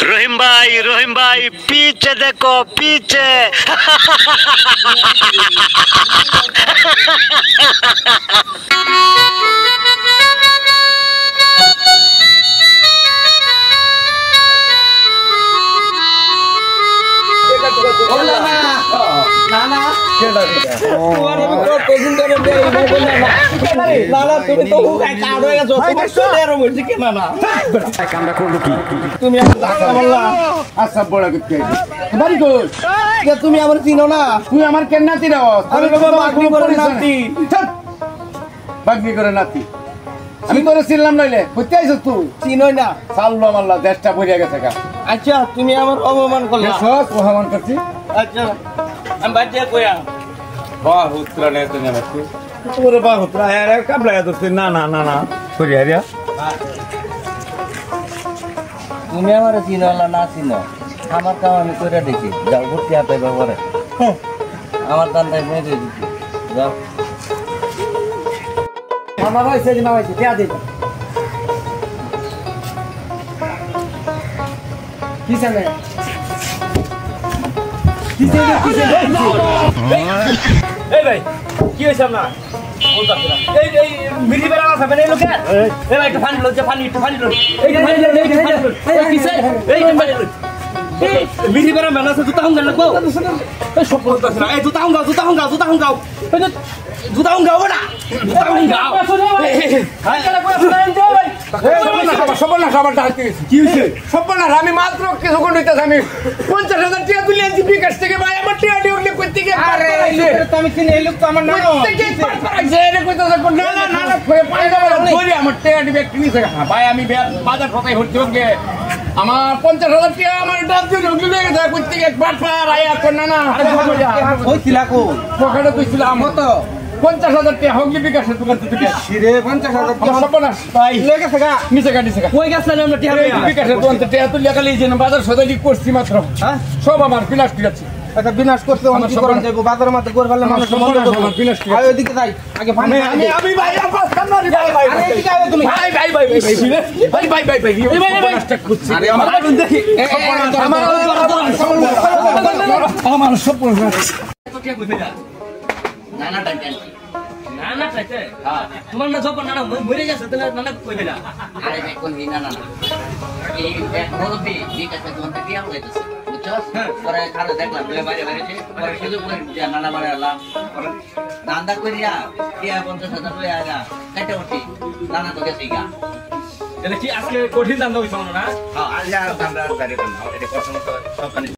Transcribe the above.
रहीम भाई पीछे देखो पीछे। তুমি আমার চিনো না? তুই আমার কেন চিনো? আমি বাগনি করে নাতি। বাগনি করে নাতি আমি তোরে চিনলাম নাইলে বুঝতে আইছ তুই চিনোই না? সাল্লাম আল্লাহ দেশটা ভরিয়া গেছে গা। আচ্ছা তুমি আমার অপমান করলা। সব অপমান করছি। আচ্ছা আমি বাচ্চা কইয়া বাহ উত্তরা নে তুমি আমাকে তোরে বাহ উত্তরা আরে কাবলা দছে না না না না করিয়া রে তুমি আমার চিনো না চিনো আমার কাম আমি কইরা দেখি যাও ভর্তি হাতে ব্যবহারে আমার দান্দায় মেরে দিছি যাও আমার হইছে যে না হইছে কে দেব কি জানে এই ভাই কি হইছে না বলতা এই এই মিরি বেলা আছে এই লোকে এই ভাই একটু পানি লজ্জা পানি একটু পানি লজ্জা এই যে পানি লজ্জা এই কিসে এই যে পানি লজ্জা এই মিরি বেলা মেলা আছে জুতা হুঙ্গা লাগবো এই সব বলতা না এই জুতা হুঙ্গা জুতা হুঙ্গাও না জুতা হুঙ্গাও হাই কেন কই ভাই সবনা খাবার ডাকতে কি হইছে সবনা আমি মাত্র কিছুক্ষণ হইতাছে আমি 50,000 টাকা তুলে আনছি বিকাশ থেকে ভাই আমার টাকা দিয়ে উঠলে কই থেকে আরে তো আমি চিনি এই লোক তো আমার নাম থেকে পাইছে রে কইতাছে না পাই যাবে ধরে আমার টাকা দিবে কিনেছে ভাই আমি বাজার কথাই হচ্ছে ওকে আমার 50,000 টাকা আমার ডাব দিয়ে উঠলে গেছে কই থেকে একবার পার আয়া কোন না কইছিলা কো পকেটে কইছিলাম কত 50,000 টাকা হগলি বিকাশের দোকান থেকে রে 50,000 টাকা সর্বনাশ ভাই লেগে থাকা নিচে গাড়ি থেকে কই গেছলেন আমরা টিয়া বিকাশের দোকান থেকে টাকা তুলে খালি যে বাজার সদাই করছি মাত্র হ্যাঁ সব আমার বিনাশ ঠিক আছে আচ্ছা বিনাশ করতে আমি কি করব যাইবো বাজারের মধ্যে করে ফেললে মানুষ বন্ধ করবে আমার বিনাশ ঠিক আয় ওইদিকে যাই আগে পানি আমি ভাই আব্বাস খান্নারি ভাই আরে এদিকে আয় তুমি ভাই আরে আমার দেখি আমার সব তো কে কইতে যা নানা টাইটেল নানা টাইটেল হ্যাঁ তোমার না যখন নানা মরে গেছে তাহলে নানা কইবে না আরে দেখুন না না এই এক রোদে বিকাশে তোমার টিয়া হইতাছে বুঝছস পরে খালে দেখলাম বাইরে বাইরেছে পরে শুধু করে নানা বাড়ি আলাম পরে দান্দা করিয়া টিয়া 50,000 টাকা আয়া কেটে উঠি নানা তো গেছে গা এটা কি আজকে কঠিন দান্দা হইছে না হ্যাঁ আজ আর দান্দা বাইরে না এটা কষ্ট সব